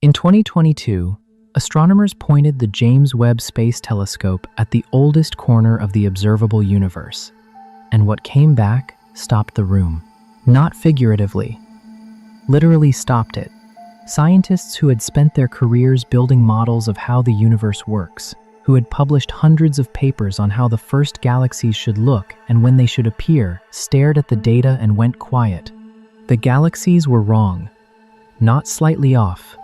In 2022, astronomers pointed the James Webb Space Telescope at the oldest corner of the observable universe, and what came back stopped the room. Not figuratively, literally stopped it. Scientists who had spent their careers building models of how the universe works, who had published hundreds of papers on how the first galaxies should look and when they should appear, stared at the data and went quiet. The galaxies were wrong, not slightly off,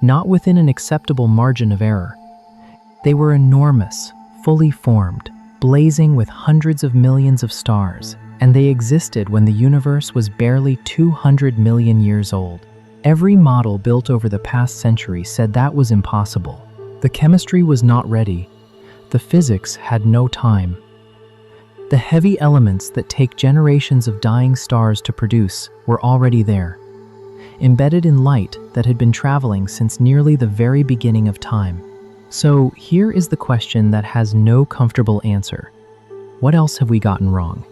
not within an acceptable margin of error. They were enormous, fully formed, blazing with hundreds of millions of stars, and they existed when the universe was barely 200 million years old. Every model built over the past century said that was impossible. The chemistry was not ready. The physics had no time. The heavy elements that take generations of dying stars to produce were already there, embedded in light that had been traveling since nearly the very beginning of time. So here is the question that has no comfortable answer. What else have we gotten wrong?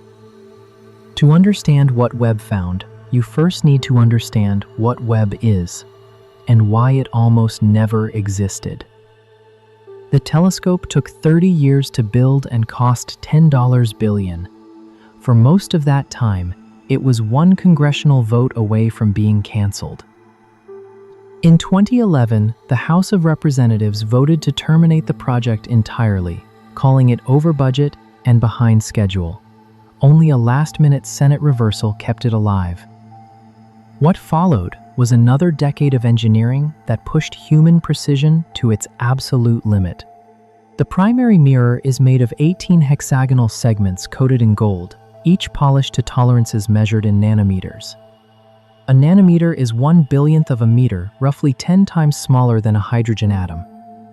To understand what Webb found, you first need to understand what Webb is and why it almost never existed. The telescope took 30 years to build and cost $10 billion. For most of that time, it was one congressional vote away from being canceled. In 2011, the House of Representatives voted to terminate the project entirely, calling it over budget and behind schedule. Only a last-minute Senate reversal kept it alive. What followed was another decade of engineering that pushed human precision to its absolute limit. The primary mirror is made of 18 hexagonal segments coated in gold, each polished to tolerances measured in nanometers. A nanometer is 1/1,000,000th of a meter, roughly 10 times smaller than a hydrogen atom.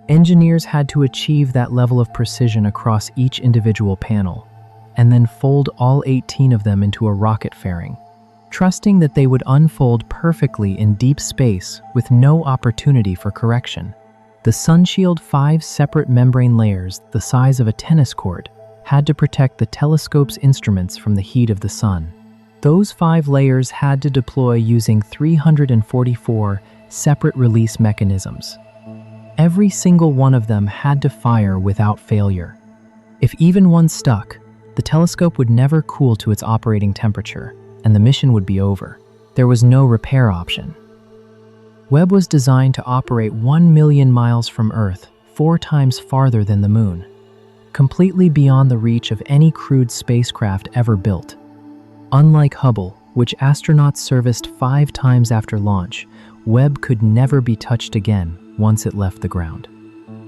Engineers had to achieve that level of precision across each individual panel, and then fold all 18 of them into a rocket fairing, trusting that they would unfold perfectly in deep space with no opportunity for correction. The sunshield 5 separate membrane layers, the size of a tennis court, had to protect the telescope's instruments from the heat of the sun. Those 5 layers had to deploy using 344 separate release mechanisms. Every single one of them had to fire without failure. If even one stuck, the telescope would never cool to its operating temperature, and the mission would be over. There was no repair option. Webb was designed to operate 1 million miles from Earth, 4 times farther than the Moon, completely beyond the reach of any crewed spacecraft ever built. Unlike Hubble, which astronauts serviced 5 times after launch, Webb could never be touched again once it left the ground.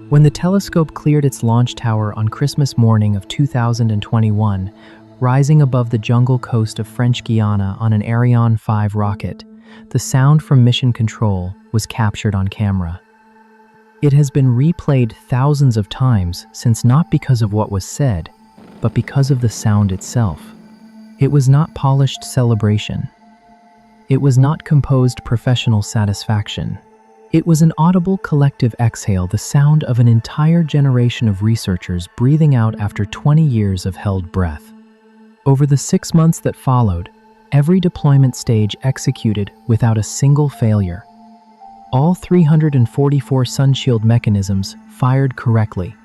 When the telescope cleared its launch tower on Christmas morning of 2021, rising above the jungle coast of French Guiana on an Ariane 5 rocket, the sound from mission control was captured on camera. It has been replayed thousands of times since, not because of what was said, but because of the sound itself. It was not polished celebration. It was not composed professional satisfaction. It was an audible collective exhale, the sound of an entire generation of researchers breathing out after 20 years of held breath. Over the 6 months that followed, every deployment stage executed without a single failure. All 344 sunshield mechanisms fired correctly.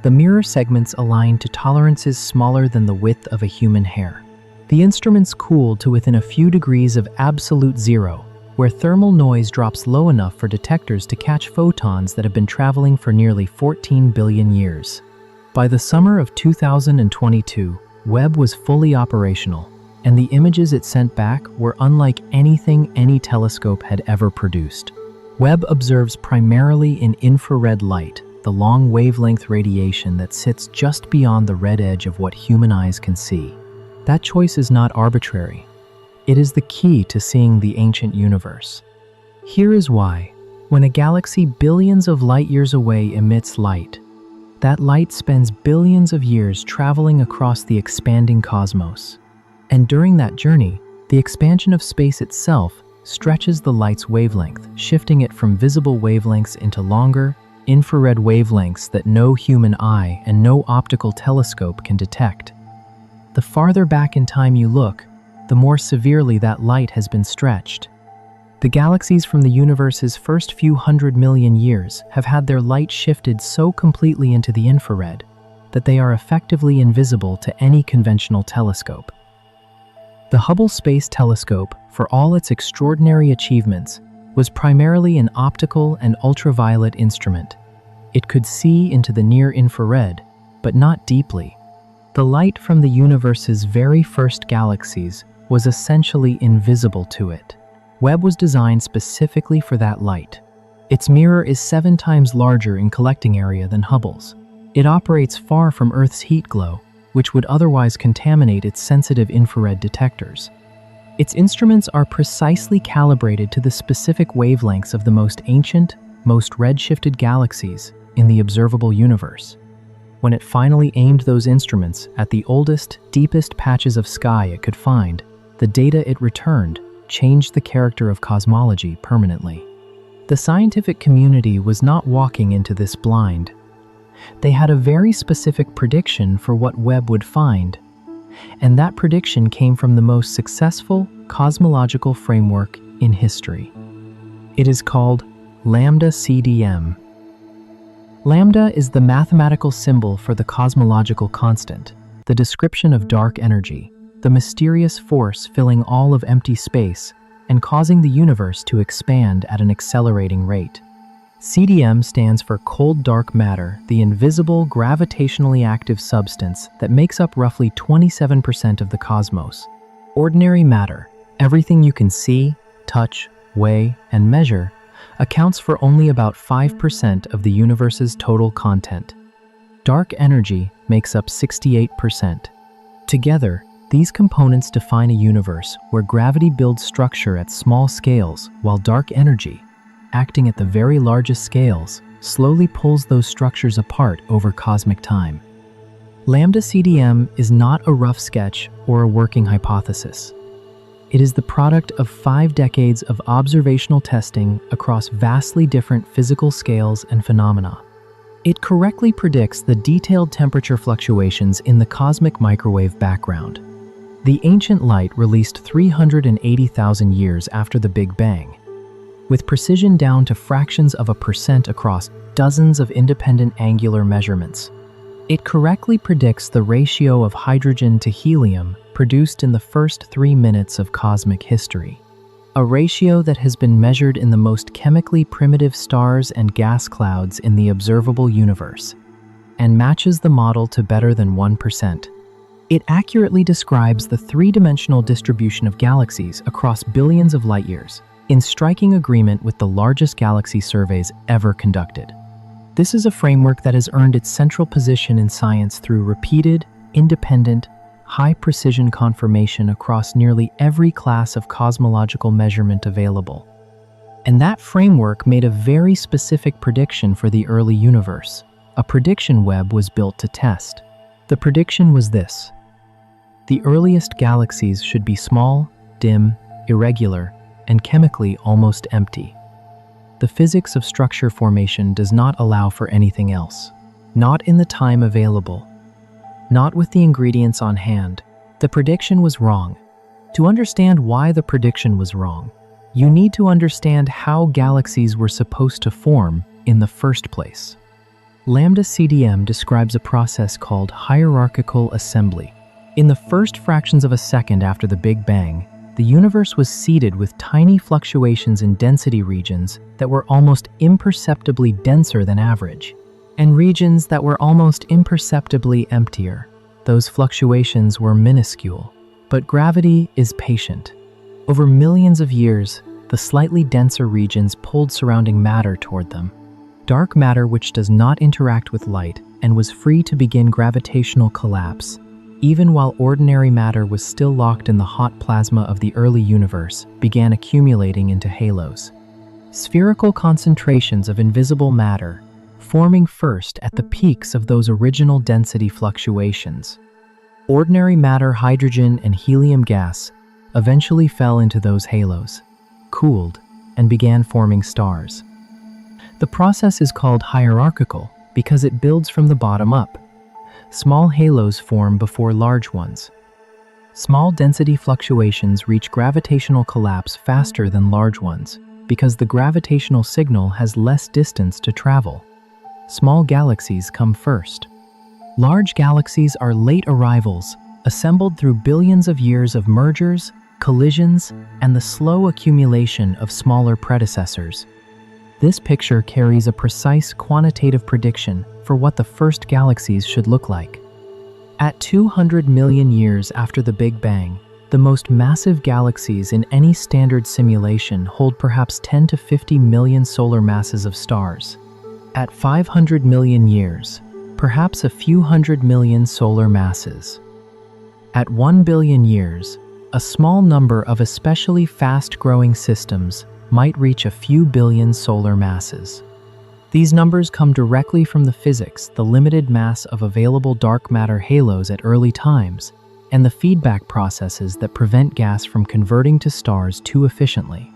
The mirror segments aligned to tolerances smaller than the width of a human hair. The instruments cooled to within a few degrees of absolute zero, where thermal noise drops low enough for detectors to catch photons that have been traveling for nearly 14 billion years. By the summer of 2022, Webb was fully operational, and the images it sent back were unlike anything any telescope had ever produced. Webb observes primarily in infrared light, the long wavelength radiation that sits just beyond the red edge of what human eyes can see. That choice is not arbitrary. It is the key to seeing the ancient universe. Here is why. When a galaxy billions of light years away emits light, that light spends billions of years traveling across the expanding cosmos. And during that journey, the expansion of space itself stretches the light's wavelength, shifting it from visible wavelengths into longer, infrared wavelengths that no human eye and no optical telescope can detect. The farther back in time you look, the more severely that light has been stretched. The galaxies from the universe's first few 100 million years have had their light shifted so completely into the infrared that they are effectively invisible to any conventional telescope. The Hubble Space Telescope, for all its extraordinary achievements, was primarily an optical and ultraviolet instrument. It could see into the near-infrared, but not deeply. The light from the universe's very first galaxies was essentially invisible to it. Webb was designed specifically for that light. Its mirror is 7 times larger in collecting area than Hubble's. It operates far from Earth's heat glow, which would otherwise contaminate its sensitive infrared detectors. Its instruments are precisely calibrated to the specific wavelengths of the most ancient, most redshifted galaxies in the observable universe. When it finally aimed those instruments at the oldest, deepest patches of sky it could find, the data it returned changed the character of cosmology permanently. The scientific community was not walking into this blind. They had a very specific prediction for what Webb would find, and that prediction came from the most successful cosmological framework in history. It is called Lambda CDM. Lambda is the mathematical symbol for the cosmological constant, the description of dark energy, the mysterious force filling all of empty space and causing the universe to expand at an accelerating rate. CDM stands for cold dark matter, the invisible, gravitationally active substance that makes up roughly 27% of the cosmos. Ordinary matter, everything you can see, touch, weigh, and measure, accounts for only about 5% of the universe's total content. Dark energy makes up 68%. Together, these components define a universe where gravity builds structure at small scales, while dark energy, acting at the very largest scales, slowly pulls those structures apart over cosmic time. Lambda CDM is not a rough sketch or a working hypothesis. It is the product of 5 decades of observational testing across vastly different physical scales and phenomena. It correctly predicts the detailed temperature fluctuations in the cosmic microwave background. The ancient light released 380,000 years after the Big Bang, with precision down to fractions of a percent across dozens of independent angular measurements. It correctly predicts the ratio of hydrogen to helium produced in the first 3 minutes of cosmic history, a ratio that has been measured in the most chemically primitive stars and gas clouds in the observable universe, and matches the model to better than 1%. It accurately describes the 3-dimensional distribution of galaxies across billions of light-years, in striking agreement with the largest galaxy surveys ever conducted. This is a framework that has earned its central position in science through repeated, independent, high-precision confirmation across nearly every class of cosmological measurement available. And that framework made a very specific prediction for the early universe, a prediction Webb was built to test. The prediction was this: the earliest galaxies should be small, dim, irregular, and chemically almost empty. The physics of structure formation does not allow for anything else. Not in the time available. Not with the ingredients on hand. The prediction was wrong. To understand why the prediction was wrong, you need to understand how galaxies were supposed to form in the first place. Lambda CDM describes a process called hierarchical assembly. In the first fractions of a second after the Big Bang, the universe was seeded with tiny fluctuations in density regions that were almost imperceptibly denser than average, and regions that were almost imperceptibly emptier. Those fluctuations were minuscule, but gravity is patient. Over millions of years, the slightly denser regions pulled surrounding matter toward them. Dark matter which does not interact with light and was free to begin gravitational collapse, even while ordinary matter was still locked in the hot plasma of the early universe, began accumulating into halos. Spherical concentrations of invisible matter, forming first at the peaks of those original density fluctuations. Ordinary matter, hydrogen, and helium gas eventually fell into those halos, cooled, and began forming stars. The process is called hierarchical because it builds from the bottom up. Small halos form before large ones. Small density fluctuations reach gravitational collapse faster than large ones because the gravitational signal has less distance to travel. Small galaxies come first. Large galaxies are late arrivals, assembled through billions of years of mergers, collisions, and the slow accumulation of smaller predecessors. This picture carries a precise quantitative prediction for what the first galaxies should look like. At 200 million years after the Big Bang, the most massive galaxies in any standard simulation hold perhaps 10 to 50 million solar masses of stars. At 500 million years, perhaps a few hundred million solar masses. At 1 billion years, a small number of especially fast-growing systems might reach a few billion solar masses. These numbers come directly from the physics, the limited mass of available dark matter halos at early times, and the feedback processes that prevent gas from converting to stars too efficiently.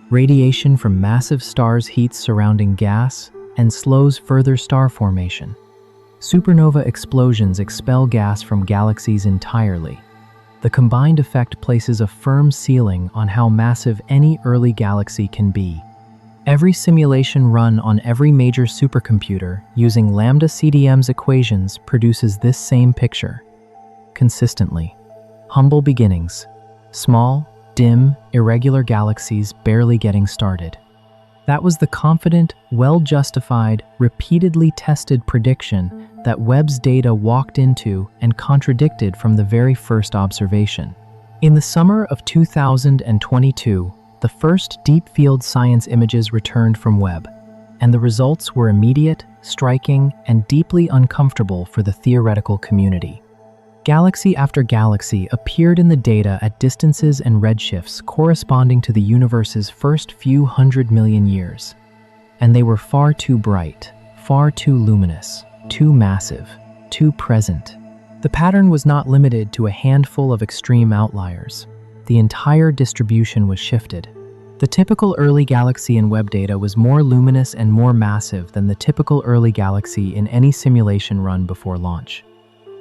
Radiation from massive stars heats surrounding gas and slows further star formation. Supernova explosions expel gas from galaxies entirely. The combined effect places a firm ceiling on how massive any early galaxy can be. Every simulation run on every major supercomputer using lambda CDM's equations produces this same picture. Consistently. Humble beginnings. Small, dim, irregular galaxies barely getting started. That was the confident, well-justified, repeatedly tested prediction that Webb's data walked into and contradicted from the very first observation. In the summer of 2022, the first deep field science images returned from Webb, and the results were immediate, striking, and deeply uncomfortable for the theoretical community. Galaxy after galaxy appeared in the data at distances and redshifts corresponding to the universe's first few 100 million years. And they were far too bright, far too luminous, too massive, too present. The pattern was not limited to a handful of extreme outliers. The entire distribution was shifted. The typical early galaxy in Webb data was more luminous and more massive than the typical early galaxy in any simulation run before launch.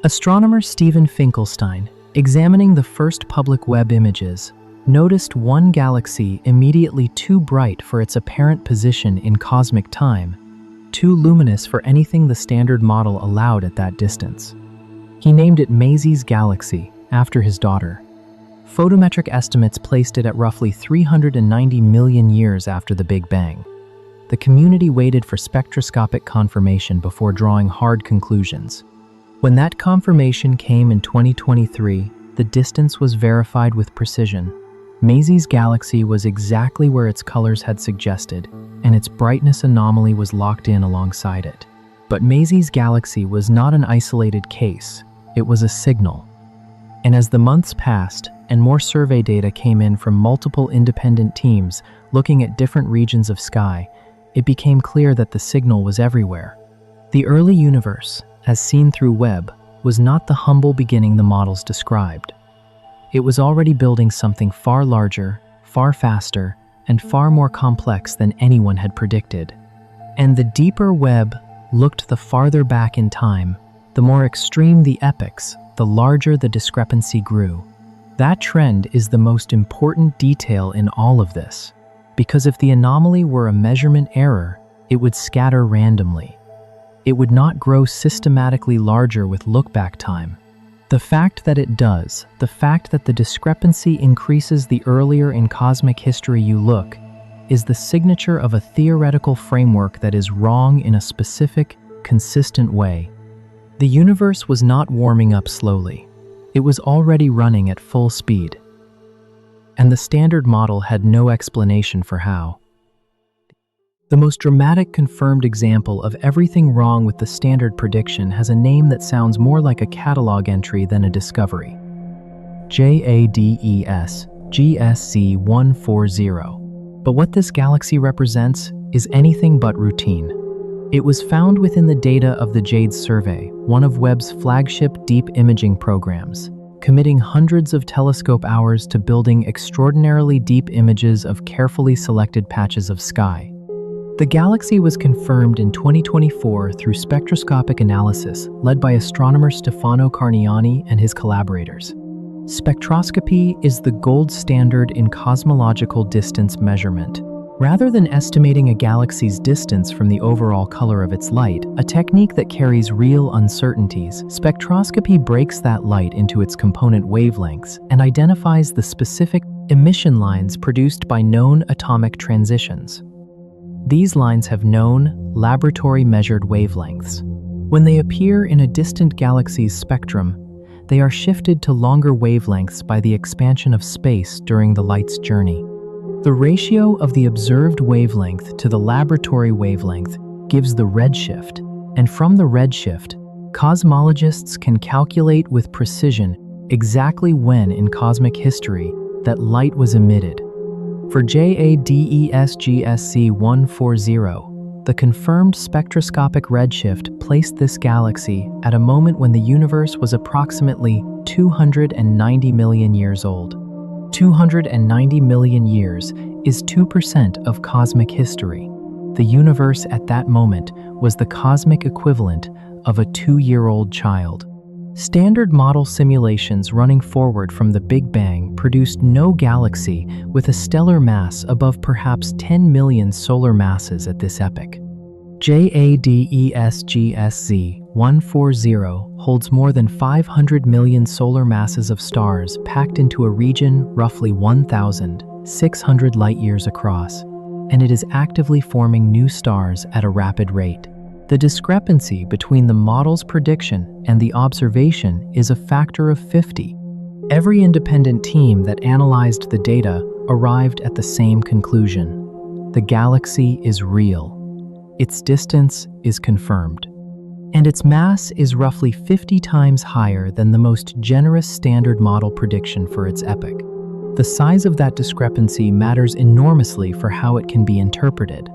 Astronomer Stephen Finkelstein, examining the first public Webb images, noticed one galaxy immediately too bright for its apparent position in cosmic time, too luminous for anything the standard model allowed at that distance. He named it Maisie's galaxy, after his daughter. Photometric estimates placed it at roughly 390 million years after the Big Bang. The community waited for spectroscopic confirmation before drawing hard conclusions. When that confirmation came in 2023, the distance was verified with precision. Maisie's galaxy was exactly where its colors had suggested, and its brightness anomaly was locked in alongside it. But Maisie's galaxy was not an isolated case, it was a signal. And as the months passed, and more survey data came in from multiple independent teams looking at different regions of sky, it became clear that the signal was everywhere. The early universe, as seen through Webb, was not the humble beginning the models described. It was already building something far larger, far faster, and far more complex than anyone had predicted. And the deeper Webb looked the farther back in time, the more extreme the epochs, the larger the discrepancy grew. That trend is the most important detail in all of this, because if the anomaly were a measurement error, it would scatter randomly. It would not grow systematically larger with look-back time. The fact that it does, the fact that the discrepancy increases the earlier in cosmic history you look, is the signature of a theoretical framework that is wrong in a specific, consistent way. The universe was not warming up slowly. It was already running at full speed. And the standard model had no explanation for how. The most dramatic confirmed example of everything wrong with the standard prediction has a name that sounds more like a catalog entry than a discovery. JWST GSC 140. But what this galaxy represents is anything but routine. It was found within the data of the JADE survey, one of Webb's flagship deep imaging programs, committing hundreds of telescope hours to building extraordinarily deep images of carefully selected patches of sky. The galaxy was confirmed in 2024 through spectroscopic analysis led by astronomer Stefano Carniani and his collaborators. Spectroscopy is the gold standard in cosmological distance measurement. Rather than estimating a galaxy's distance from the overall color of its light, a technique that carries real uncertainties, spectroscopy breaks that light into its component wavelengths and identifies the specific emission lines produced by known atomic transitions. These lines have known, laboratory-measured wavelengths. When they appear in a distant galaxy's spectrum, they are shifted to longer wavelengths by the expansion of space during the light's journey. The ratio of the observed wavelength to the laboratory wavelength gives the redshift, and from the redshift, cosmologists can calculate with precision exactly when in cosmic history that light was emitted. For JWST 140, the confirmed spectroscopic redshift placed this galaxy at a moment when the universe was approximately 290 million years old. 290 million years is 2% of cosmic history. The universe at that moment was the cosmic equivalent of a 2-year-old child. Standard model simulations running forward from the Big Bang produced no galaxy with a stellar mass above perhaps 10 million solar masses at this epoch. JWST 140 holds more than 500 million solar masses of stars packed into a region roughly 1,600 light-years across, and it is actively forming new stars at a rapid rate. The discrepancy between the model's prediction and the observation is a factor of 50. Every independent team that analyzed the data arrived at the same conclusion. The galaxy is real. Its distance is confirmed, and its mass is roughly 50 times higher than the most generous standard model prediction for its epoch. The size of that discrepancy matters enormously for how it can be interpreted.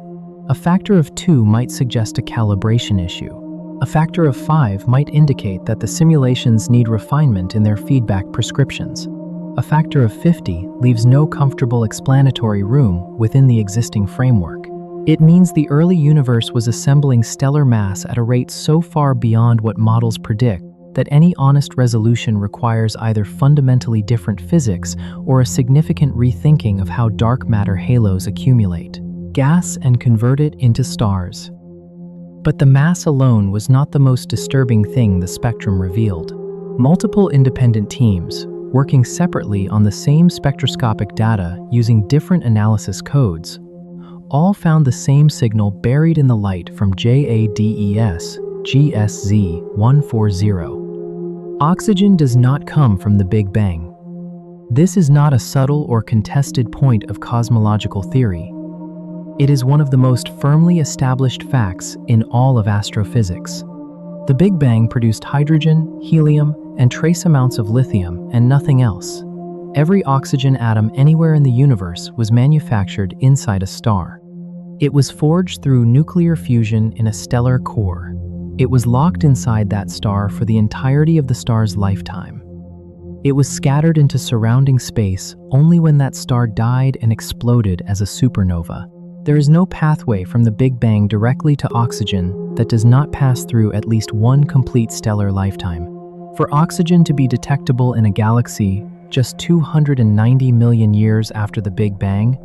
A factor of 2 might suggest a calibration issue. A factor of 5 might indicate that the simulations need refinement in their feedback prescriptions. A factor of 50 leaves no comfortable explanatory room within the existing framework. It means the early universe was assembling stellar mass at a rate so far beyond what models predict that any honest resolution requires either fundamentally different physics or a significant rethinking of how dark matter halos accumulate gas and convert it into stars. But the mass alone was not the most disturbing thing the spectrum revealed. Multiple independent teams, working separately on the same spectroscopic data using different analysis codes, all found the same signal buried in the light from JWST 140. Oxygen does not come from the Big Bang. This is not a subtle or contested point of cosmological theory. It is one of the most firmly established facts in all of astrophysics. The Big Bang produced hydrogen, helium, and trace amounts of lithium, and nothing else. Every oxygen atom anywhere in the universe was manufactured inside a star. It was forged through nuclear fusion in a stellar core. It was locked inside that star for the entirety of the star's lifetime. It was scattered into surrounding space only when that star died and exploded as a supernova. There is no pathway from the Big Bang directly to oxygen that does not pass through at least one complete stellar lifetime. For oxygen to be detectable in a galaxy just 290 million years after the Big Bang,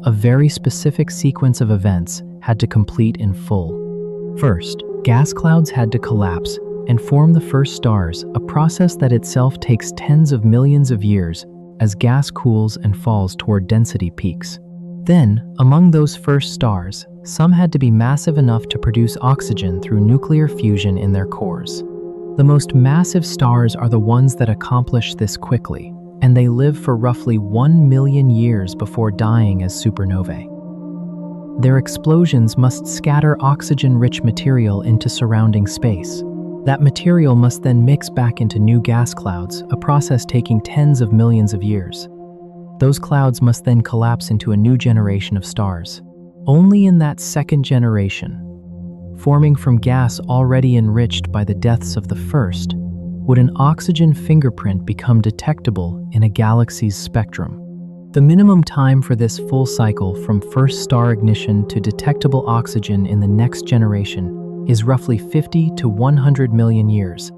a very specific sequence of events had to complete in full. First, gas clouds had to collapse and form the first stars, a process that itself takes tens of millions of years as gas cools and falls toward density peaks. Then, among those first stars, some had to be massive enough to produce oxygen through nuclear fusion in their cores. The most massive stars are the ones that accomplish this quickly, and they live for roughly 1 million years before dying as supernovae. Their explosions must scatter oxygen-rich material into surrounding space. That material must then mix back into new gas clouds, a process taking tens of millions of years. Those clouds must then collapse into a new generation of stars. Only in that second generation, forming from gas already enriched by the deaths of the first, would an oxygen fingerprint become detectable in a galaxy's spectrum. The minimum time for this full cycle from first star ignition to detectable oxygen in the next generation is roughly 50 to 100 million years.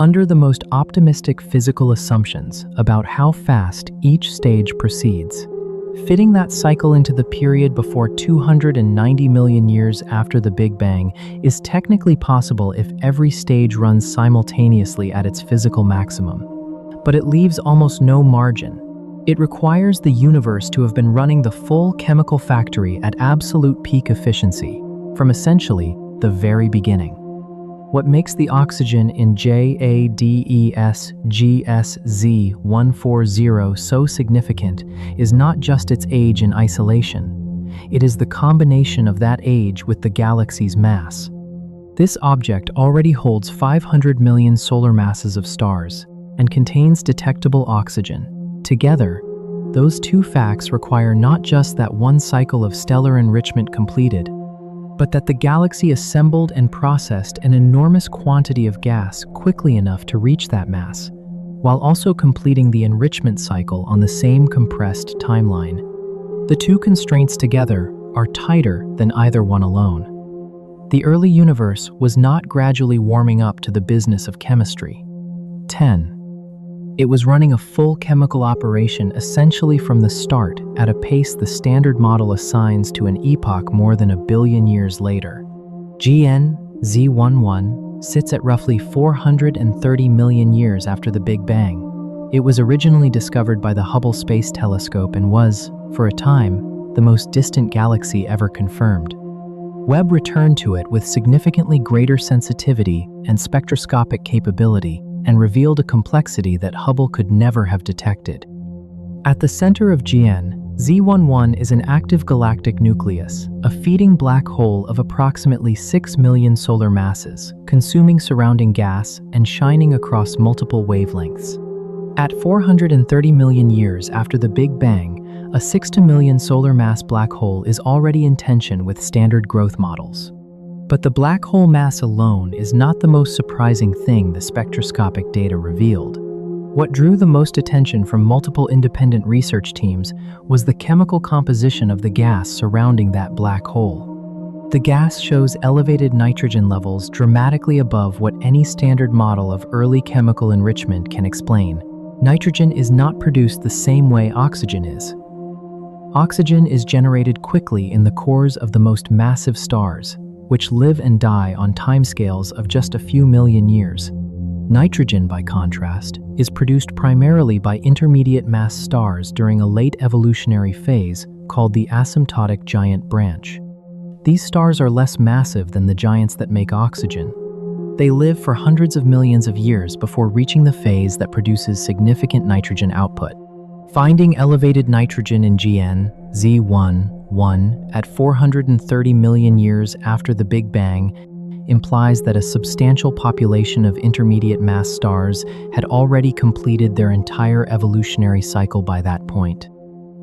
under the most optimistic physical assumptions about how fast each stage proceeds. Fitting that cycle into the period before 290 million years after the Big Bang is technically possible if every stage runs simultaneously at its physical maximum. But it leaves almost no margin. It requires the universe to have been running the full chemical factory at absolute peak efficiency, from essentially the very beginning. What makes the oxygen in JWST so significant is not just its age in isolation. It is the combination of that age with the galaxy's mass. This object already holds 500 million solar masses of stars and contains detectable oxygen. Together, those two facts require not just that one cycle of stellar enrichment completed, but that the galaxy assembled and processed an enormous quantity of gas quickly enough to reach that mass, while also completing the enrichment cycle on the same compressed timeline. The two constraints together are tighter than either one alone. The early universe was not gradually warming up to the business of chemistry. 10. It was running a full chemical operation essentially from the start at a pace the Standard Model assigns to an epoch more than 1 billion years later. Z11 sits at roughly 430 million years after the Big Bang. It was originally discovered by the Hubble Space Telescope and was, for a time, the most distant galaxy ever confirmed. Webb returned to it with significantly greater sensitivity and spectroscopic capability, and revealed a complexity that Hubble could never have detected. At the center of Z11 is an active galactic nucleus, a feeding black hole of approximately 6 million solar masses, consuming surrounding gas and shining across multiple wavelengths. At 430 million years after the Big Bang, a 6 million solar mass black hole is already in tension with standard growth models. But the black hole mass alone is not the most surprising thing the spectroscopic data revealed. What drew the most attention from multiple independent research teams was the chemical composition of the gas surrounding that black hole. The gas shows elevated nitrogen levels dramatically above what any standard model of early chemical enrichment can explain. Nitrogen is not produced the same way oxygen is. Oxygen is generated quickly in the cores of the most massive stars, which live and die on timescales of just a few million years. Nitrogen, by contrast, is produced primarily by intermediate mass stars during a late evolutionary phase called the asymptotic giant branch. These stars are less massive than the giants that make oxygen. They live for hundreds of millions of years before reaching the phase that produces significant nitrogen output. Finding elevated nitrogen in Z11 at 430 million years after the Big Bang implies that a substantial population of intermediate mass stars had already completed their entire evolutionary cycle by that point,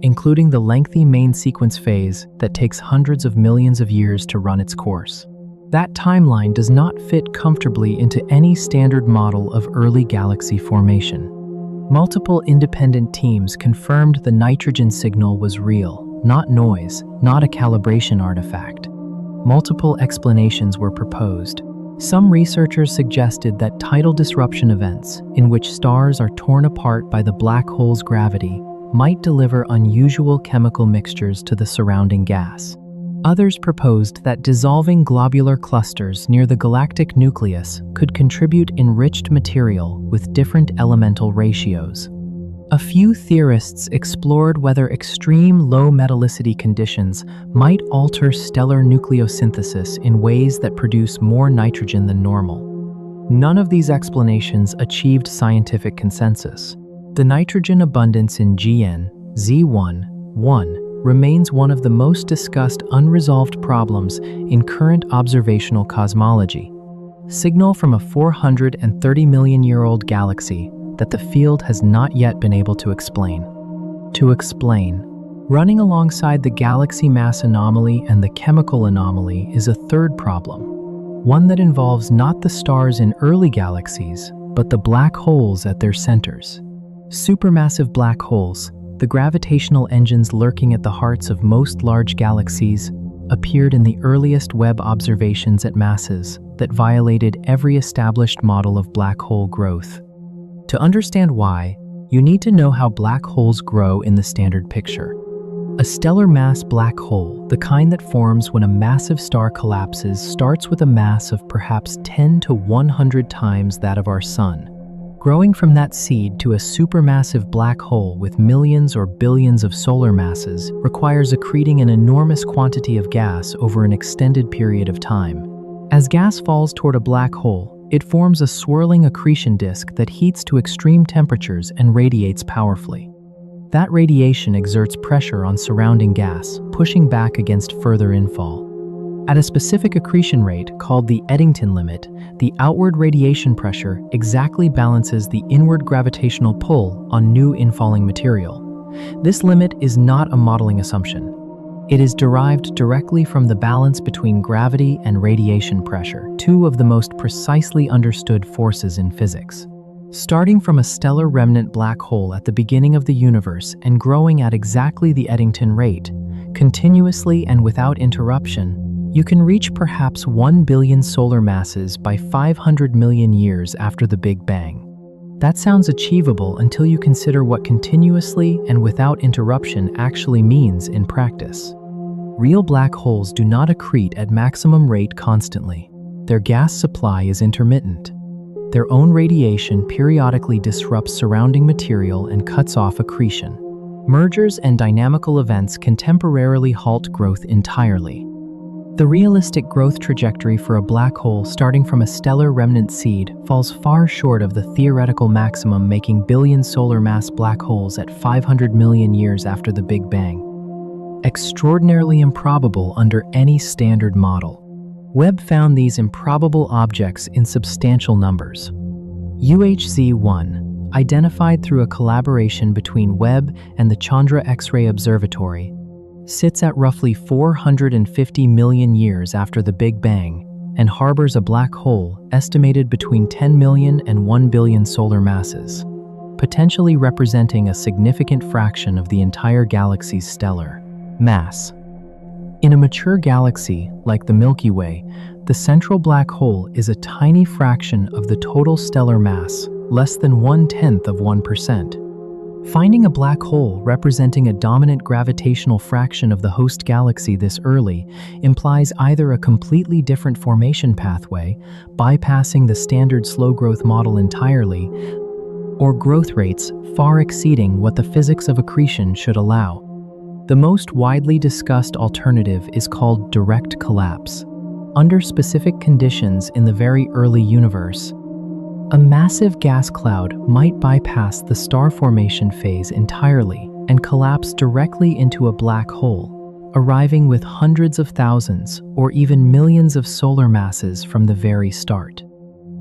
including the lengthy main sequence phase that takes hundreds of millions of years to run its course. That timeline does not fit comfortably into any standard model of early galaxy formation. Multiple independent teams confirmed the nitrogen signal was real, not noise, not a calibration artifact. Multiple explanations were proposed. Some researchers suggested that tidal disruption events, in which stars are torn apart by the black hole's gravity, might deliver unusual chemical mixtures to the surrounding gas. Others proposed that dissolving globular clusters near the galactic nucleus could contribute enriched material with different elemental ratios. A few theorists explored whether extreme low metallicity conditions might alter stellar nucleosynthesis in ways that produce more nitrogen than normal. None of these explanations achieved scientific consensus. The nitrogen abundance in Z11 remains one of the most discussed unresolved problems in current observational cosmology. Signal from a 430 million year old galaxy that the field has not yet been able to explain. Running alongside the galaxy mass anomaly and the chemical anomaly is a third problem, one that involves not the stars in early galaxies, but the black holes at their centers. Supermassive black holes, the gravitational engines lurking at the hearts of most large galaxies, appeared in the earliest Webb observations at masses that violated every established model of black hole growth. To understand why, you need to know how black holes grow in the standard picture. A stellar mass black hole, the kind that forms when a massive star collapses, starts with a mass of perhaps 10 to 100 times that of our Sun. Growing from that seed to a supermassive black hole with millions or billions of solar masses requires accreting an enormous quantity of gas over an extended period of time. As gas falls toward a black hole, it forms a swirling accretion disk that heats to extreme temperatures and radiates powerfully. That radiation exerts pressure on surrounding gas, pushing back against further infall. At a specific accretion rate, called the Eddington limit, the outward radiation pressure exactly balances the inward gravitational pull on new infalling material. This limit is not a modeling assumption. It is derived directly from the balance between gravity and radiation pressure, two of the most precisely understood forces in physics. Starting from a stellar remnant black hole at the beginning of the universe and growing at exactly the Eddington rate, continuously and without interruption, you can reach perhaps 1 billion solar masses by 500 million years after the Big Bang. That sounds achievable until you consider what continuously and without interruption actually means in practice. Real black holes do not accrete at maximum rate constantly. Their gas supply is intermittent. Their own radiation periodically disrupts surrounding material and cuts off accretion. Mergers and dynamical events can temporarily halt growth entirely. The realistic growth trajectory for a black hole starting from a stellar remnant seed falls far short of the theoretical maximum, making billion solar mass black holes at 500 million years after the Big Bang extraordinarily improbable under any standard model. Webb found these improbable objects in substantial numbers. UHZ-1, identified through a collaboration between Webb and the Chandra X-ray Observatory, sits at roughly 450 million years after the Big Bang and harbors a black hole estimated between 10 million and 1 billion solar masses, potentially representing a significant fraction of the entire galaxy's stellar mass. In a mature galaxy like the Milky Way, the central black hole is a tiny fraction of the total stellar mass, less than 0.1%. Finding a black hole representing a dominant gravitational fraction of the host galaxy this early implies either a completely different formation pathway, bypassing the standard slow growth model entirely, or growth rates far exceeding what the physics of accretion should allow. The most widely discussed alternative is called direct collapse. Under specific conditions in the very early universe, a massive gas cloud might bypass the star formation phase entirely and collapse directly into a black hole, arriving with hundreds of thousands or even millions of solar masses from the very start.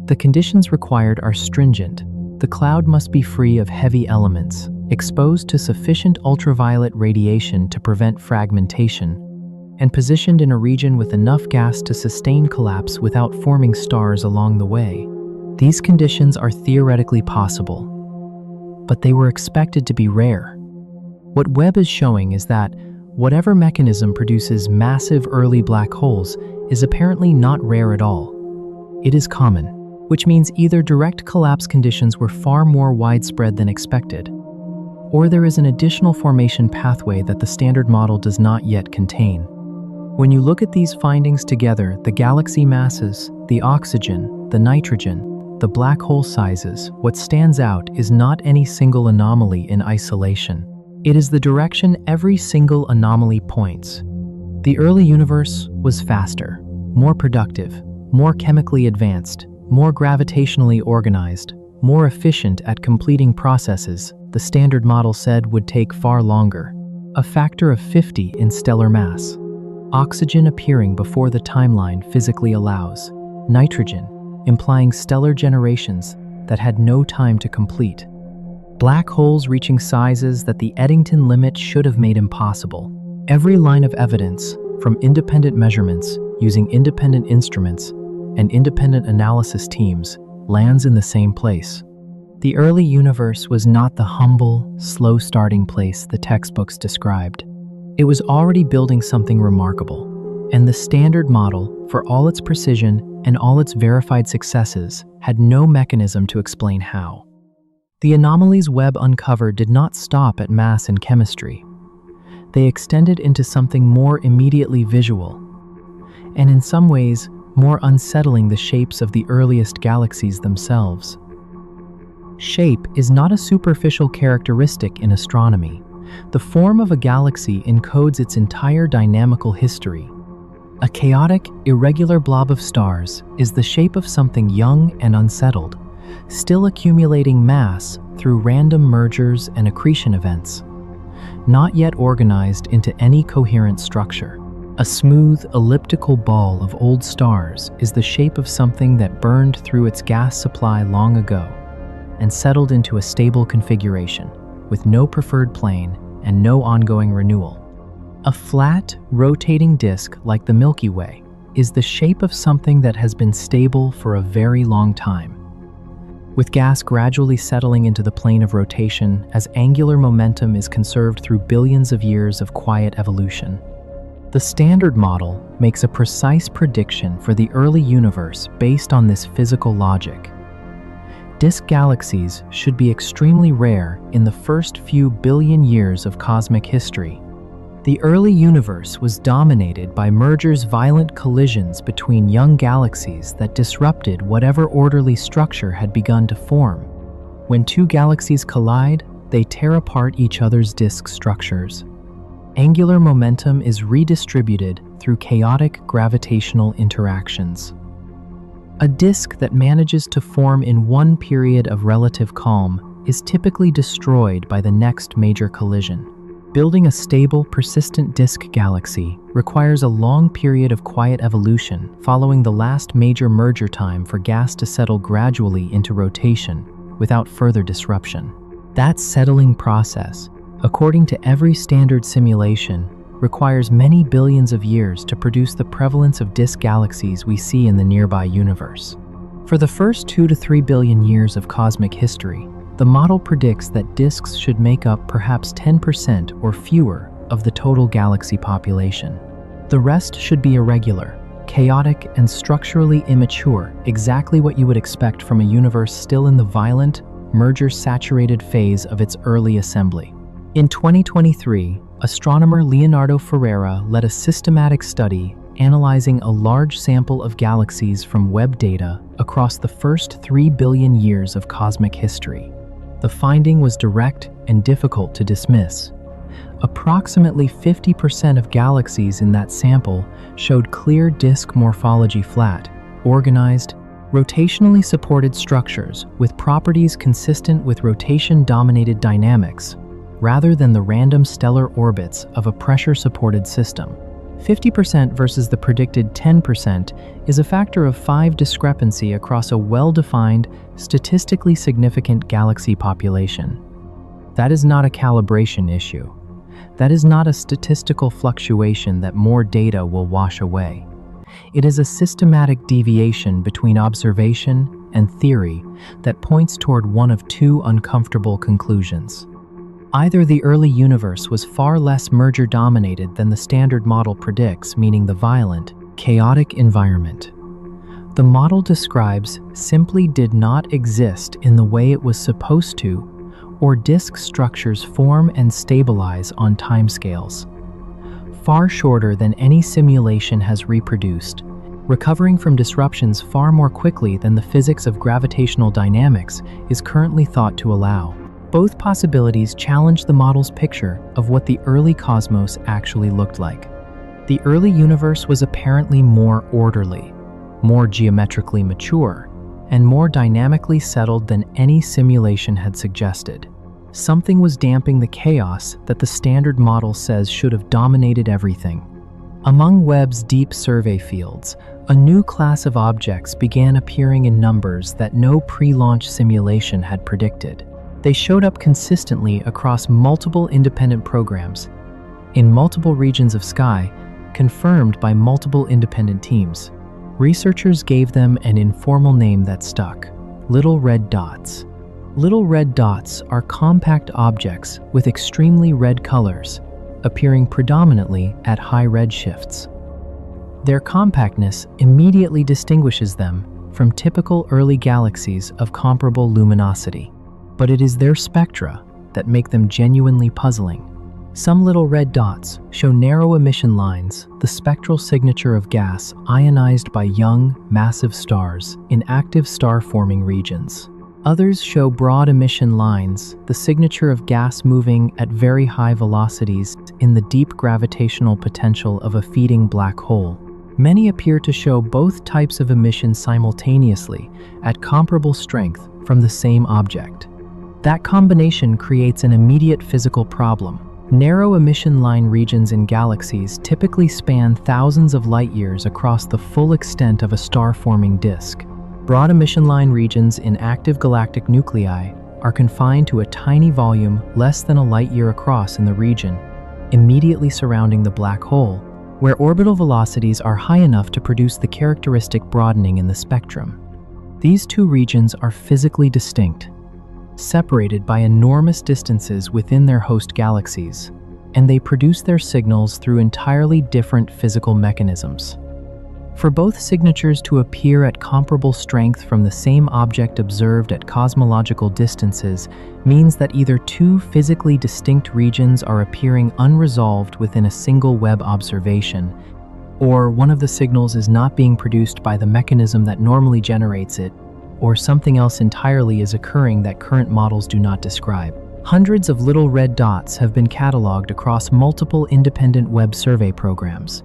The conditions required are stringent. The cloud must be free of heavy elements, exposed to sufficient ultraviolet radiation to prevent fragmentation, and positioned in a region with enough gas to sustain collapse without forming stars along the way. These conditions are theoretically possible, but they were expected to be rare. What Webb is showing is that whatever mechanism produces massive early black holes is apparently not rare at all. It is common, which means either direct collapse conditions were far more widespread than expected, or there is an additional formation pathway that the standard model does not yet contain. When you look at these findings together, the galaxy masses, the oxygen, the nitrogen, the black hole sizes, what stands out is not any single anomaly in isolation. It is the direction every single anomaly points. The early universe was faster, more productive, more chemically advanced, more gravitationally organized, more efficient at completing processes the standard model said would take far longer. A factor of 50 in stellar mass. Oxygen appearing before the timeline physically allows. Nitrogen, implying stellar generations that had no time to complete. Black holes reaching sizes that the Eddington limit should have made impossible. Every line of evidence, from independent measurements using independent instruments and independent analysis teams, lands in the same place. The early universe was not the humble, slow starting place the textbooks described. It was already building something remarkable, and the standard model, for all its precision and all its verified successes, had no mechanism to explain how. The anomalies Webb uncovered did not stop at mass and chemistry. They extended into something more immediately visual, and in some ways, more unsettling: the shapes of the earliest galaxies themselves. Shape is not a superficial characteristic in astronomy. The form of a galaxy encodes its entire dynamical history. A chaotic, irregular blob of stars is the shape of something young and unsettled, still accumulating mass through random mergers and accretion events, not yet organized into any coherent structure. A smooth, elliptical ball of old stars is the shape of something that burned through its gas supply long ago and settled into a stable configuration, with no preferred plane and no ongoing renewal. A flat, rotating disk like the Milky Way is the shape of something that has been stable for a very long time, with gas gradually settling into the plane of rotation as angular momentum is conserved through billions of years of quiet evolution. The Standard Model makes a precise prediction for the early universe based on this physical logic. Disk galaxies should be extremely rare in the first few billion years of cosmic history. The early universe was dominated by mergers, violent collisions between young galaxies that disrupted whatever orderly structure had begun to form. When two galaxies collide, they tear apart each other's disk structures. Angular momentum is redistributed through chaotic gravitational interactions. A disk that manages to form in one period of relative calm is typically destroyed by the next major collision. Building a stable, persistent disk galaxy requires a long period of quiet evolution following the last major merger time for gas to settle gradually into rotation without further disruption. That settling process, according to every standard simulation, requires many billions of years to produce the prevalence of disk galaxies we see in the nearby universe. For the first 2 to 3 billion years of cosmic history, the model predicts that disks should make up perhaps 10% or fewer of the total galaxy population. The rest should be irregular, chaotic, and structurally immature, exactly what you would expect from a universe still in the violent, merger-saturated phase of its early assembly. In 2023, astronomer Leonardo Ferreira led a systematic study analyzing a large sample of galaxies from Webb data across the first 3 billion years of cosmic history. The finding was direct and difficult to dismiss. Approximately 50% of galaxies in that sample showed clear disk morphology: flat, organized, rotationally supported structures with properties consistent with rotation-dominated dynamics, rather than the random stellar orbits of a pressure-supported system. 50% versus the predicted 10% is a factor of 5 discrepancy across a well-defined, statistically significant galaxy population. That is not a calibration issue. That is not a statistical fluctuation that more data will wash away. It is a systematic deviation between observation and theory that points toward one of two uncomfortable conclusions. Either the early universe was far less merger-dominated than the Standard Model predicts, meaning the violent, chaotic environment the model describes simply did not exist in the way it was supposed to, or disk structures form and stabilize on timescales far shorter than any simulation has reproduced, recovering from disruptions far more quickly than the physics of gravitational dynamics is currently thought to allow. Both possibilities challenge the model's picture of what the early cosmos actually looked like. The early universe was apparently more orderly, more geometrically mature, and more dynamically settled than any simulation had suggested. Something was damping the chaos that the Standard Model says should have dominated everything. Among Webb's deep survey fields, a new class of objects began appearing in numbers that no pre-launch simulation had predicted. They showed up consistently across multiple independent programs, in multiple regions of sky, confirmed by multiple independent teams. Researchers gave them an informal name that stuck: little red dots. Little red dots are compact objects with extremely red colors, appearing predominantly at high redshifts. Their compactness immediately distinguishes them from typical early galaxies of comparable luminosity. But it is their spectra that make them genuinely puzzling. Some little red dots show narrow emission lines, the spectral signature of gas ionized by young, massive stars in active star-forming regions. Others show broad emission lines, the signature of gas moving at very high velocities in the deep gravitational potential of a feeding black hole. Many appear to show both types of emission simultaneously at comparable strength from the same object. That combination creates an immediate physical problem. Narrow emission line regions in galaxies typically span thousands of light years across the full extent of a star-forming disk. Broad emission line regions in active galactic nuclei are confined to a tiny volume less than a light year across in the region, immediately surrounding the black hole, where orbital velocities are high enough to produce the characteristic broadening in the spectrum. These two regions are physically distinct, separated by enormous distances within their host galaxies, and they produce their signals through entirely different physical mechanisms. For both signatures to appear at comparable strength from the same object observed at cosmological distances means that either two physically distinct regions are appearing unresolved within a single Webb observation, or one of the signals is not being produced by the mechanism that normally generates it, or something else entirely is occurring that current models do not describe. Hundreds of little red dots have been cataloged across multiple independent Webb survey programs.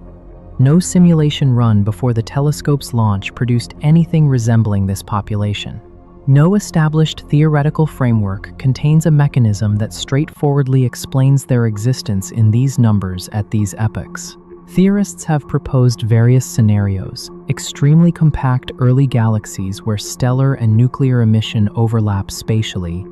No simulation run before the telescope's launch produced anything resembling this population. No established theoretical framework contains a mechanism that straightforwardly explains their existence in these numbers at these epochs. Theorists have proposed various scenarios: extremely compact early galaxies where stellar and nuclear emission overlap spatially,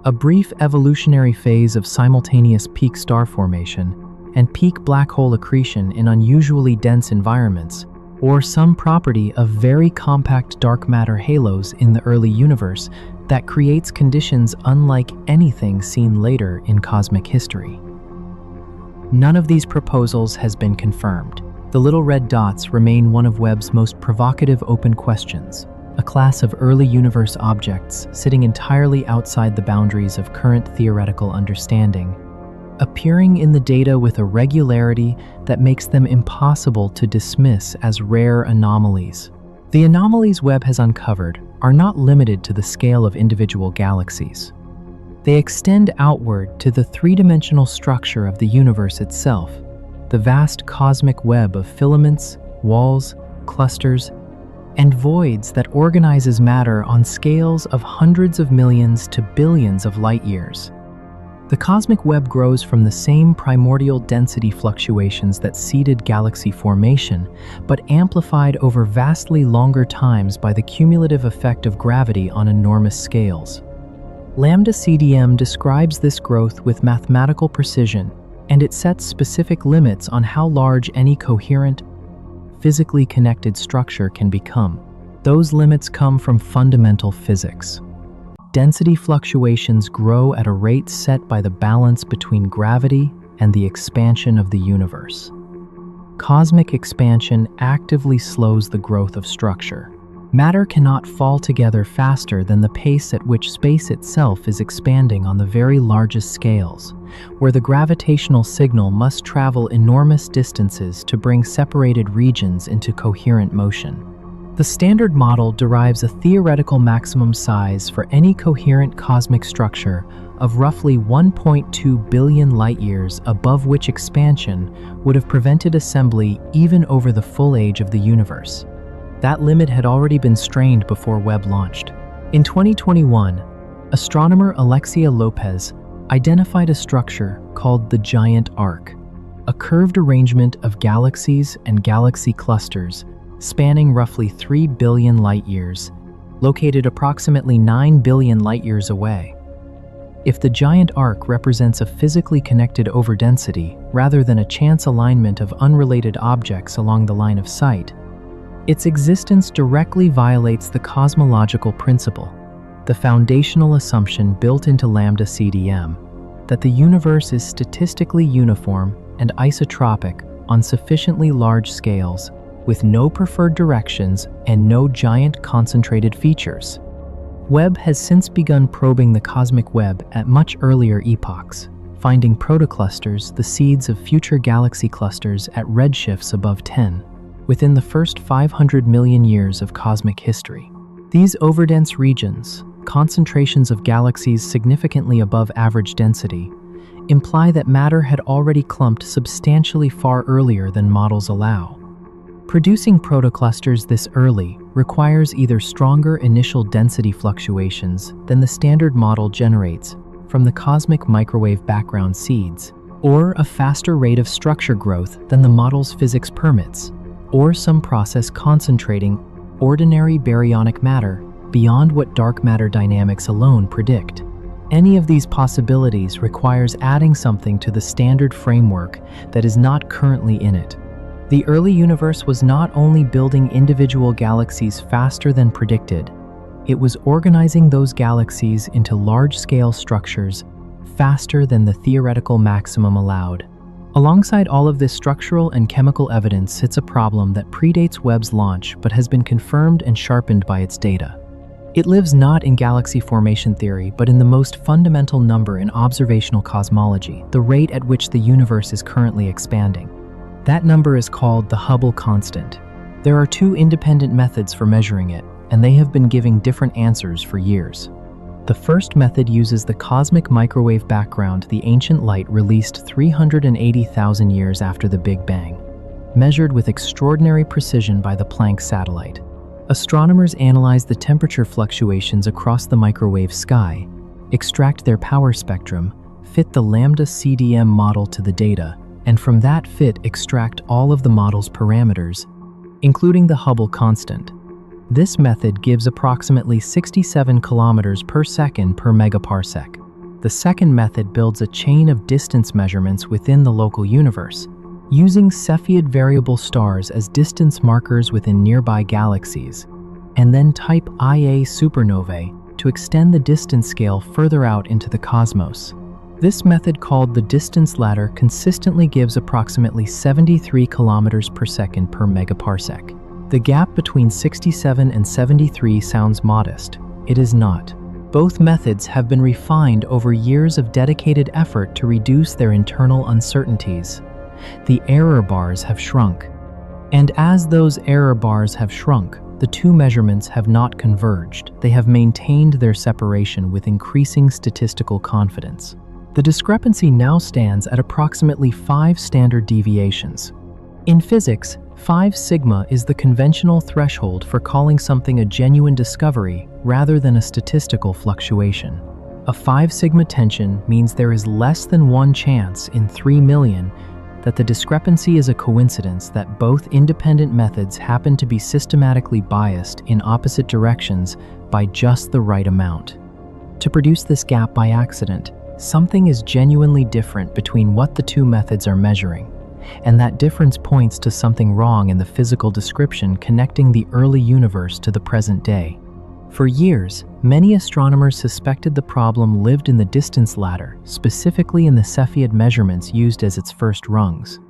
a brief evolutionary phase of simultaneous peak star formation, and peak black hole accretion in unusually dense environments, or some property of very compact dark matter halos in the early universe that creates conditions unlike anything seen later in cosmic history. None of these proposals has been confirmed. The little red dots remain one of Webb's most provocative open questions, a class of early universe objects sitting entirely outside the boundaries of current theoretical understanding, appearing in the data with a regularity that makes them impossible to dismiss as rare anomalies. The anomalies Webb has uncovered are not limited to the scale of individual galaxies. They extend outward to the three-dimensional structure of the universe itself, the vast cosmic web of filaments, walls, clusters, and voids that organizes matter on scales of hundreds of millions to billions of light years. The cosmic web grows from the same primordial density fluctuations that seeded galaxy formation, but amplified over vastly longer times by the cumulative effect of gravity on enormous scales. Lambda CDM describes this growth with mathematical precision, and it sets specific limits on how large any coherent, physically connected structure can become. Those limits come from fundamental physics. Density fluctuations grow at a rate set by the balance between gravity and the expansion of the universe. Cosmic expansion actively slows the growth of structure. Matter cannot fall together faster than the pace at which space itself is expanding on the very largest scales, where the gravitational signal must travel enormous distances to bring separated regions into coherent motion. The Standard Model derives a theoretical maximum size for any coherent cosmic structure of roughly 1.2 billion light-years, above which expansion would have prevented assembly even over the full age of the universe. That limit had already been strained before Webb launched. In 2021, astronomer Alexia Lopez identified a structure called the Giant Arc, a curved arrangement of galaxies and galaxy clusters spanning roughly 3 billion light-years, located approximately 9 billion light-years away. If the Giant Arc represents a physically connected overdensity rather than a chance alignment of unrelated objects along the line of sight, its existence directly violates the cosmological principle, the foundational assumption built into Lambda CDM, that the universe is statistically uniform and isotropic on sufficiently large scales with no preferred directions and no giant concentrated features. Webb has since begun probing the cosmic web at much earlier epochs, finding protoclusters, the seeds of future galaxy clusters at redshifts above 10, within the first 500 million years of cosmic history. These overdense regions, concentrations of galaxies significantly above average density, imply that matter had already clumped substantially far earlier than models allow. Producing protoclusters this early requires either stronger initial density fluctuations than the standard model generates from the cosmic microwave background seeds, or a faster rate of structure growth than the model's physics permits, or some process concentrating ordinary baryonic matter beyond what dark matter dynamics alone predict. Any of these possibilities requires adding something to the standard framework that is not currently in it. The early universe was not only building individual galaxies faster than predicted, it was organizing those galaxies into large-scale structures faster than the theoretical maximum allowed. Alongside all of this structural and chemical evidence sits a problem that predates Webb's launch but has been confirmed and sharpened by its data. It lives not in galaxy formation theory, but in the most fundamental number in observational cosmology, the rate at which the universe is currently expanding. That number is called the Hubble constant. There are two independent methods for measuring it, and they have been giving different answers for years. The first method uses the cosmic microwave background, the ancient light released 380,000 years after the Big Bang, measured with extraordinary precision by the Planck satellite. Astronomers analyze the temperature fluctuations across the microwave sky, extract their power spectrum, fit the lambda CDM model to the data, and from that fit extract all of the model's parameters, including the Hubble constant. This method gives approximately 67 kilometers per second per megaparsec. The second method builds a chain of distance measurements within the local universe, using Cepheid variable stars as distance markers within nearby galaxies, and then type Ia supernovae to extend the distance scale further out into the cosmos. This method, called the distance ladder, consistently gives approximately 73 kilometers per second per megaparsec. The gap between 67 and 73 sounds modest. It is not. Both methods have been refined over years of dedicated effort to reduce their internal uncertainties. The error bars have shrunk. And as those error bars have shrunk, the two measurements have not converged. They have maintained their separation with increasing statistical confidence. The discrepancy now stands at approximately 5 standard deviations. In physics, 5 sigma is the conventional threshold for calling something a genuine discovery rather than a statistical fluctuation. A 5 sigma tension means there is less than 1 chance in 3 million that the discrepancy is a coincidence that both independent methods happen to be systematically biased in opposite directions by just the right amount. To produce this gap by accident, something is genuinely different between what the two methods are measuring, and that difference points to something wrong in the physical description connecting the early universe to the present day. For years, many astronomers suspected the problem lived in the distance ladder, specifically in the Cepheid measurements used as its first rungs.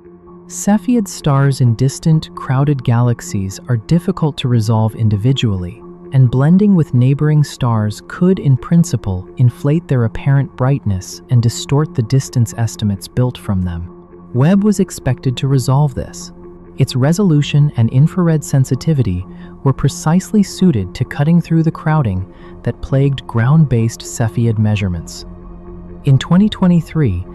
Cepheid stars in distant, crowded galaxies are difficult to resolve individually, and blending with neighboring stars could, in principle, inflate their apparent brightness and distort the distance estimates built from them. Webb was expected to resolve this. Its resolution and infrared sensitivity were precisely suited to cutting through the crowding that plagued ground-based Cepheid measurements. In 2023,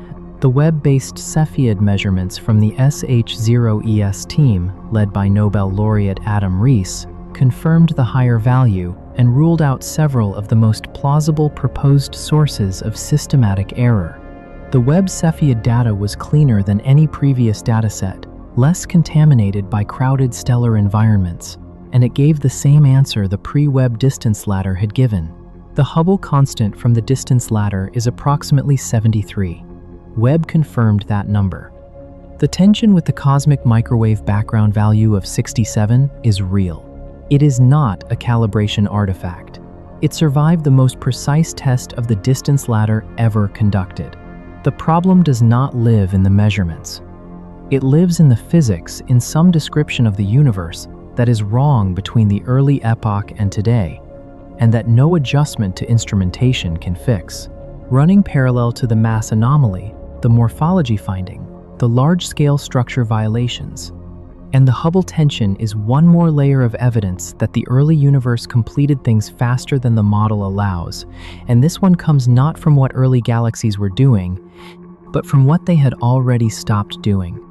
the Webb-based Cepheid measurements from the SH0ES team, led by Nobel laureate Adam Rees, confirmed the higher value and ruled out several of the most plausible proposed sources of systematic error. The Webb Cepheid data was cleaner than any previous dataset, less contaminated by crowded stellar environments, and it gave the same answer the pre-Webb distance ladder had given. The Hubble constant from the distance ladder is approximately 73. Webb confirmed that number. The tension with the cosmic microwave background value of 67 is real. It is not a calibration artifact. It survived the most precise test of the distance ladder ever conducted. The problem does not live in the measurements. It lives in the physics in some description of the universe that is wrong between the early epoch and today, and that no adjustment to instrumentation can fix. Running parallel to the mass anomaly, the morphology finding, the large-scale structure violations, and the Hubble tension is one more layer of evidence that the early universe completed things faster than the model allows, and this one comes not from what early galaxies were doing, but from what they had already stopped doing.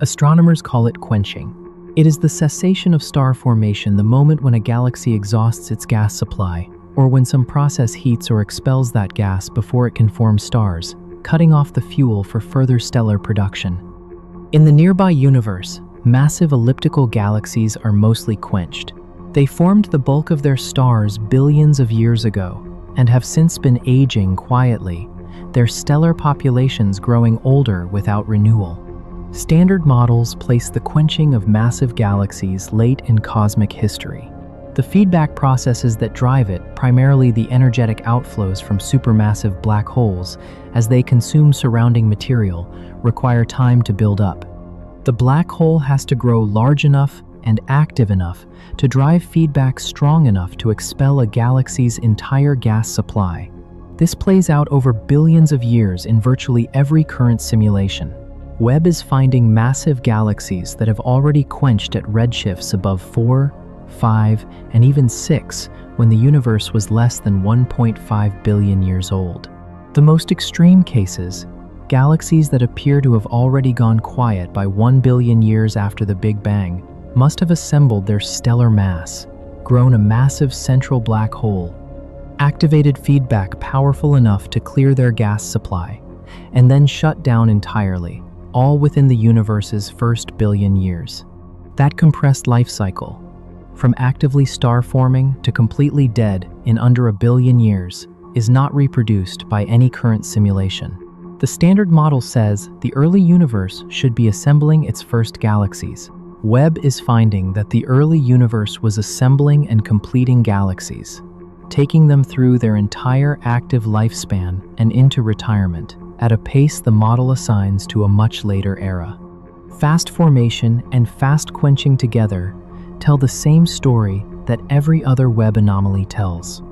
Astronomers call it quenching. It is the cessation of star formation the moment when a galaxy exhausts its gas supply, or when some process heats or expels that gas before it can form stars, cutting off the fuel for further stellar production. In the nearby universe, massive elliptical galaxies are mostly quenched. They formed the bulk of their stars billions of years ago and have since been aging quietly, their stellar populations growing older without renewal. Standard models place the quenching of massive galaxies late in cosmic history. The feedback processes that drive it, primarily the energetic outflows from supermassive black holes as they consume surrounding material, require time to build up. The black hole has to grow large enough and active enough to drive feedback strong enough to expel a galaxy's entire gas supply. This plays out over billions of years in virtually every current simulation. Webb is finding massive galaxies that have already quenched at redshifts above 4, 5, and even 6 when the universe was less than 1.5 billion years old. The most extreme cases, galaxies that appear to have already gone quiet by 1 billion years after the Big Bang, must have assembled their stellar mass, grown a massive central black hole, activated feedback powerful enough to clear their gas supply, and then shut down entirely, all within the universe's first billion years. That compressed life cycle, from actively star forming to completely dead in under a billion years, is not reproduced by any current simulation. The standard model says the early universe should be assembling its first galaxies. Webb is finding that the early universe was assembling and completing galaxies, taking them through their entire active lifespan and into retirement, at a pace the model assigns to a much later era. Fast formation and fast quenching together tell the same story that every other Webb anomaly tells.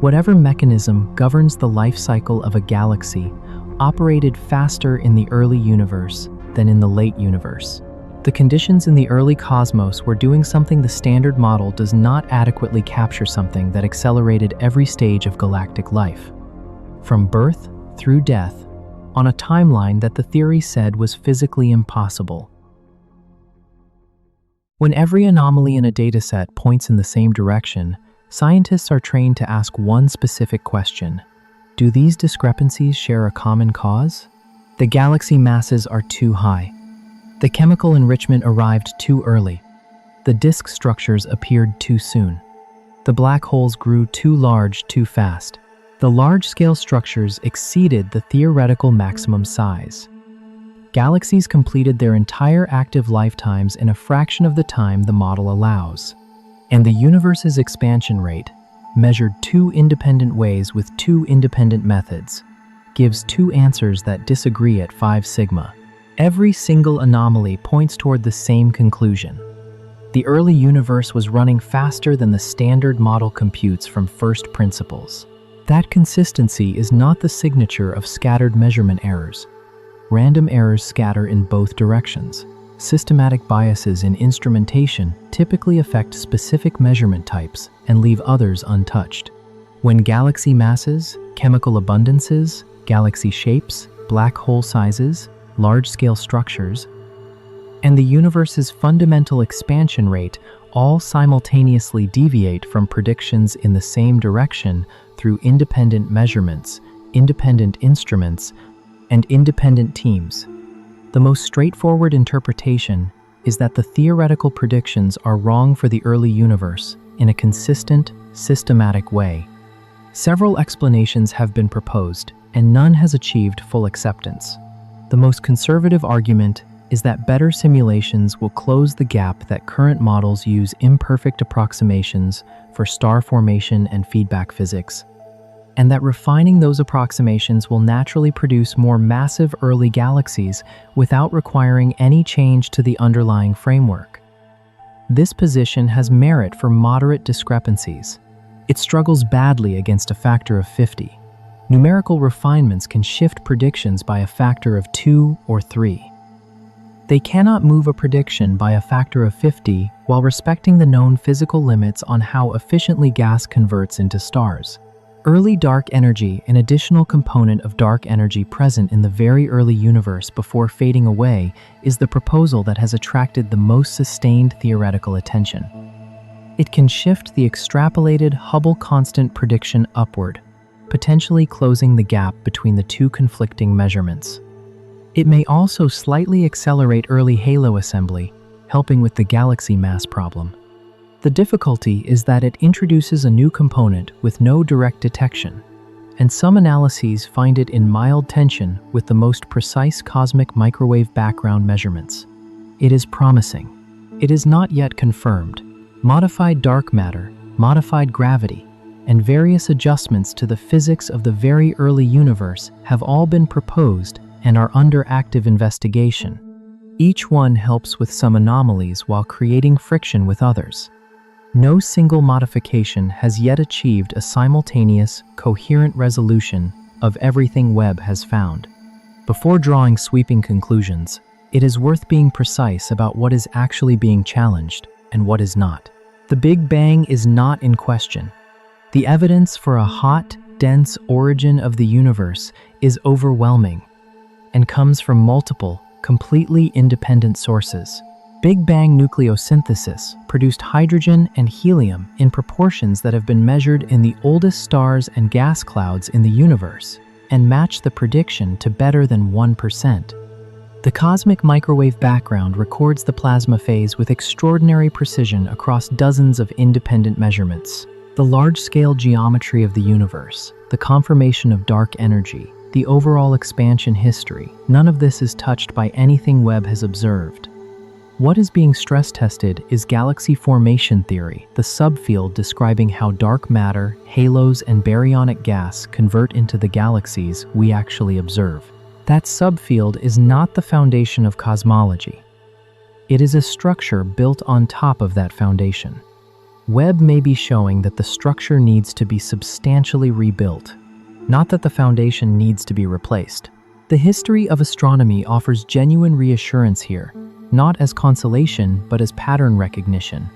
Whatever mechanism governs the life cycle of a galaxy operated faster in the early universe than in the late universe. The conditions in the early cosmos were doing something the standard model does not adequately capture, something that accelerated every stage of galactic life, from birth through death, on a timeline that the theory said was physically impossible. When every anomaly in a dataset points in the same direction, scientists are trained to ask one specific question: do these discrepancies share a common cause? The galaxy masses are too high. The chemical enrichment arrived too early. The disk structures appeared too soon. The black holes grew too large too fast. The large-scale structures exceeded the theoretical maximum size. Galaxies completed their entire active lifetimes in a fraction of the time the model allows. And the universe's expansion rate, measured two independent ways with two independent methods, gives two answers that disagree at 5 sigma. Every single anomaly points toward the same conclusion. The early universe was running faster than the standard model computes from first principles. That consistency is not the signature of scattered measurement errors. Random errors scatter in both directions. Systematic biases in instrumentation typically affect specific measurement types and leave others untouched. When galaxy masses, chemical abundances, galaxy shapes, black hole sizes, large-scale structures, and the universe's fundamental expansion rate all simultaneously deviate from predictions in the same direction through independent measurements, independent instruments, and independent teams, the most straightforward interpretation is that the theoretical predictions are wrong for the early universe in a consistent, systematic way. Several explanations have been proposed, and none has achieved full acceptance. The most conservative argument is that better simulations will close the gap that current models use imperfect approximations for star formation and feedback physics. and that refining those approximations will naturally produce more massive early galaxies without requiring any change to the underlying framework. This position has merit for moderate discrepancies. It struggles badly against a factor of 50. Numerical refinements can shift predictions by a factor of 2 or 3. They cannot move a prediction by a factor of 50 while respecting the known physical limits on how efficiently gas converts into stars. Early dark energy, an additional component of dark energy present in the very early universe before fading away, is the proposal that has attracted the most sustained theoretical attention. It can shift the extrapolated Hubble constant prediction upward, potentially closing the gap between the two conflicting measurements. It may also slightly accelerate early halo assembly, helping with the galaxy mass problem. The difficulty is that it introduces a new component with no direct detection, and some analyses find it in mild tension with the most precise cosmic microwave background measurements. It is promising. It is not yet confirmed. Modified dark matter, modified gravity, and various adjustments to the physics of the very early universe have all been proposed and are under active investigation. Each one helps with some anomalies while creating friction with others. No single modification has yet achieved a simultaneous, coherent resolution of everything Webb has found. Before drawing sweeping conclusions, it is worth being precise about what is actually being challenged and what is not. The Big Bang is not in question. The evidence for a hot, dense origin of the universe is overwhelming and comes from multiple, completely independent sources. Big Bang nucleosynthesis produced hydrogen and helium in proportions that have been measured in the oldest stars and gas clouds in the universe and match the prediction to better than 1%. The cosmic microwave background records the plasma phase with extraordinary precision across dozens of independent measurements. The large-scale geometry of the universe, the confirmation of dark energy, the overall expansion history, none of this is touched by anything Webb has observed. What is being stress-tested is galaxy formation theory, the subfield describing how dark matter, halos, and baryonic gas convert into the galaxies we actually observe. That subfield is not the foundation of cosmology. It is a structure built on top of that foundation. Webb may be showing that the structure needs to be substantially rebuilt, not that the foundation needs to be replaced. The history of astronomy offers genuine reassurance here, not as consolation, but as pattern recognition.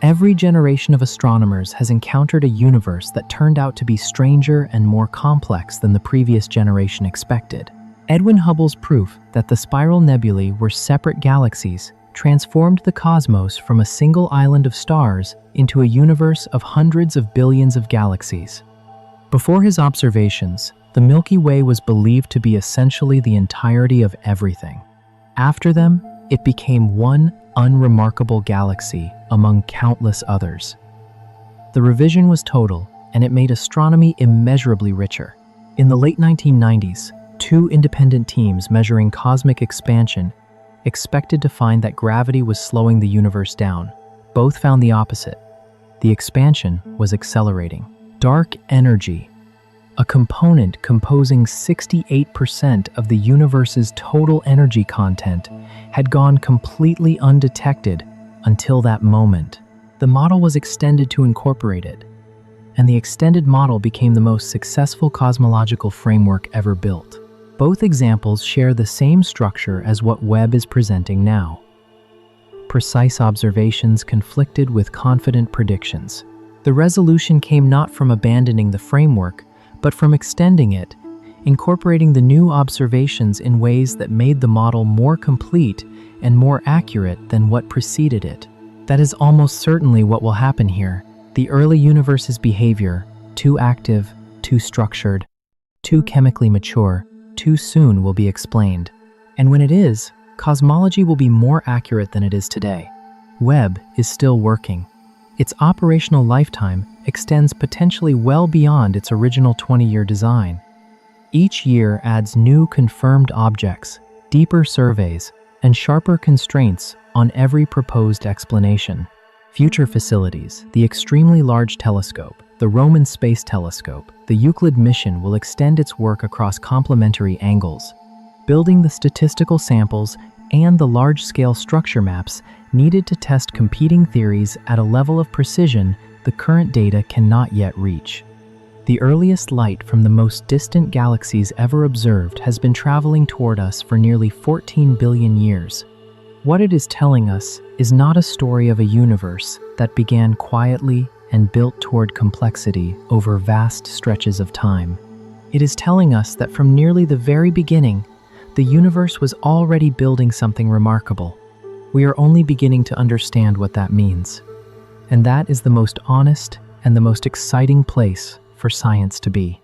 Every generation of astronomers has encountered a universe that turned out to be stranger and more complex than the previous generation expected. Edwin Hubble's proof that the spiral nebulae were separate galaxies transformed the cosmos from a single island of stars into a universe of hundreds of billions of galaxies. Before his observations, the Milky Way was believed to be essentially the entirety of everything. After them, it became one unremarkable galaxy among countless others. The revision was total, and it made astronomy immeasurably richer. In the late 1990s, two independent teams measuring cosmic expansion expected to find that gravity was slowing the universe down. Both found the opposite. The expansion was accelerating. Dark energy, a component composing 68% of the universe's total energy content, had gone completely undetected until that moment. The model was extended to incorporate it, and the extended model became the most successful cosmological framework ever built. Both examples share the same structure as what Webb is presenting now. Precise observations conflicted with confident predictions. The resolution came not from abandoning the framework, but from extending it, incorporating the new observations in ways that made the model more complete and more accurate than what preceded it. That is almost certainly what will happen here. The early universe's behavior, too active, too structured, too chemically mature, too soon will be explained. And when it is, cosmology will be more accurate than it is today. Webb is still working. Its operational lifetime extends potentially well beyond its original 20-year design. Each year adds new confirmed objects, deeper surveys, and sharper constraints on every proposed explanation. Future facilities, the extremely large telescope, the Roman Space Telescope, the Euclid mission will extend its work across complementary angles, building the statistical samples and the large-scale structure maps needed to test competing theories at a level of precision the current data cannot yet reach. The earliest light from the most distant galaxies ever observed has been traveling toward us for nearly 14 billion years. What it is telling us is not a story of a universe that began quietly and built toward complexity over vast stretches of time. It is telling us that from nearly the very beginning, the universe was already building something remarkable. We are only beginning to understand what that means. And that is the most honest and the most exciting place for science to be.